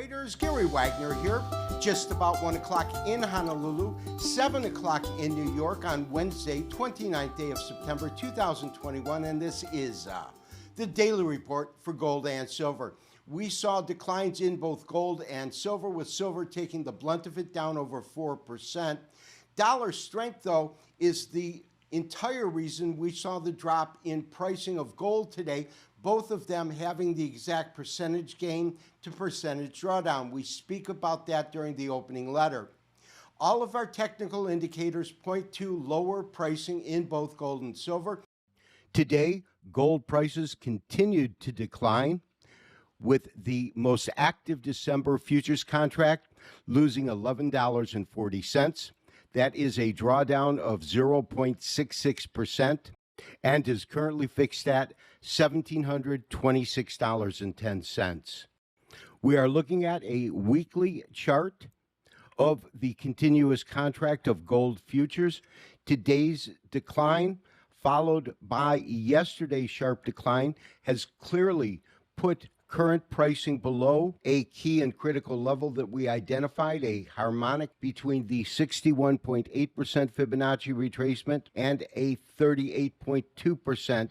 traders, Gary Wagner here. Just about 1 o'clock in Honolulu, 7 o'clock in New York on Wednesday, 29th day of September 2021, and this is the Daily Report for gold and silver. We saw declines in both gold and silver, with silver taking the blunt of it, down over 4%. Dollar strength, though, is the entire reason we saw the drop in pricing of gold today, both of them having the exact percentage gain to percentage drawdown. We speak about that during the opening letter. All of our technical indicators point to lower pricing in both gold and silver. Today, gold prices continued to decline, with the most active December futures contract losing $11.40. That is a drawdown of 0.66% and is currently fixed at $1,726.10. We are looking at a weekly chart of the continuous contract of gold futures. Today's decline, followed by yesterday's sharp decline, has clearly put current pricing below a key and critical level that we identified, a harmonic between the 61.8% Fibonacci retracement and a 38.2%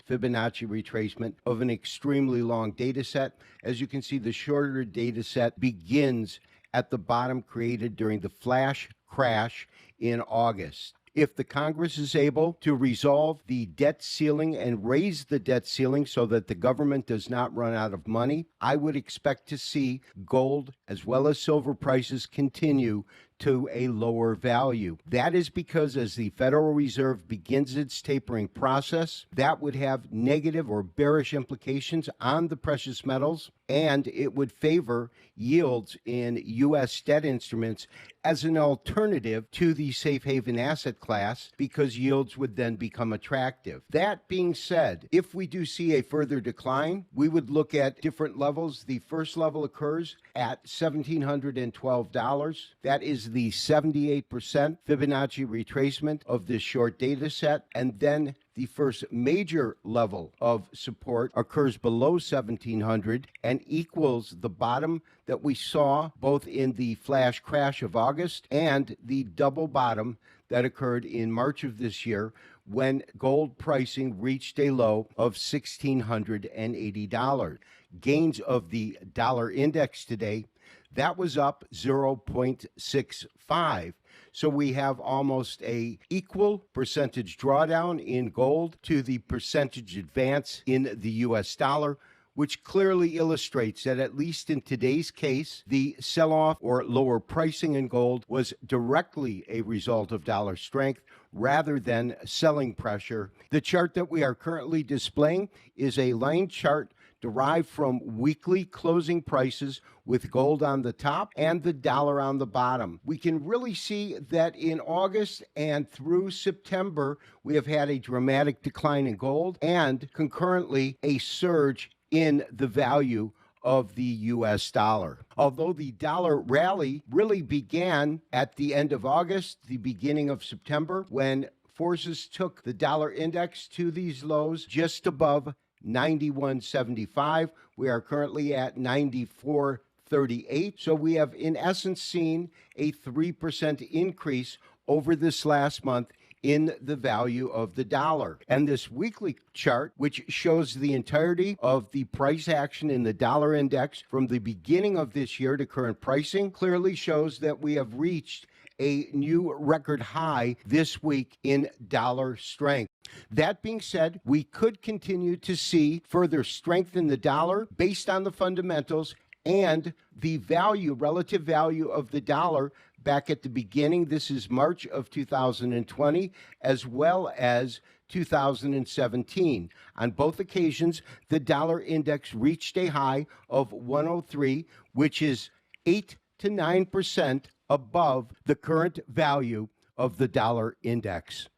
Fibonacci retracement of an extremely long data set. As you can see, the shorter data set begins at the bottom created during the flash crash in August. If the Congress is able to resolve the debt ceiling and raise the debt ceiling so that the government does not run out of money, I would expect to see gold as well as silver prices continue to a lower value. That is because as the Federal Reserve begins its tapering process, that would have negative or bearish implications on the precious metals, and it would favor yields in U.S. debt instruments as an alternative to the safe haven asset class, because yields would then become attractive. That being said, if we do see a further decline, we would look at different levels. The first level occurs at $1,712. That is the 78% Fibonacci retracement of this short data set, and then the first major level of support occurs below 1,700 and equals the bottom that we saw both in the flash crash of August and the double bottom that occurred in March of this year, when gold pricing reached a low of $1,680. Gains of the dollar index today, that was up 0.65. So we have almost a equal percentage drawdown in gold to the percentage advance in the US dollar, which clearly illustrates that, at least in today's case, the sell-off or lower pricing in gold was directly a result of dollar strength rather than selling pressure. The chart that we are currently displaying is a line chart derived from weekly closing prices with gold on the top and the dollar on the bottom. We can really see that in August and through September, we have had a dramatic decline in gold and concurrently a surge in the value of the US dollar. Although the dollar rally really began at the end of August, the beginning of September, when forces took the dollar index to these lows just above 91.75. We are currently at 94.38. So we have in essence seen a 3% increase over this last month in the value of the dollar. And this weekly chart, which shows the entirety of the price action in the dollar index from the beginning of this year to current pricing, clearly shows that we have reached a new record high this week in dollar strength. That being said, we could continue to see further strength in the dollar based on the fundamentals and the value, relative value of the dollar back at the beginning. This is March of 2020, as well as 2017. On both occasions, the dollar index reached a high of 103, which is 8 to 9% above the current value of the dollar index.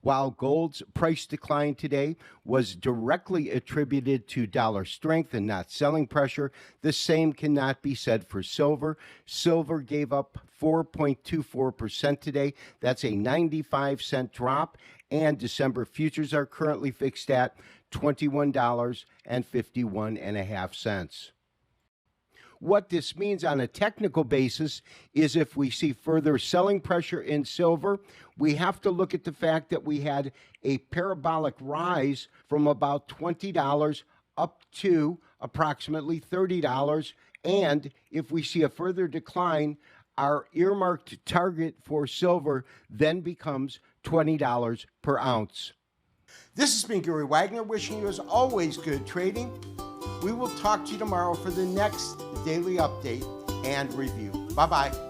While gold's price decline today was directly attributed to dollar strength and not selling pressure, the same cannot be said for silver. Silver gave up 4.24% today. That's a 95-cent drop, and December futures are currently fixed at $21.51. What this means on a technical basis is if we see further selling pressure in silver, we have to look at the fact that we had a parabolic rise from about $20 up to approximately $30. And if we see a further decline, our earmarked target for silver then becomes $20 per ounce. This has been Gary Wagner wishing you, as always, good trading. We will talk to you tomorrow for the next daily update and review. Bye-bye.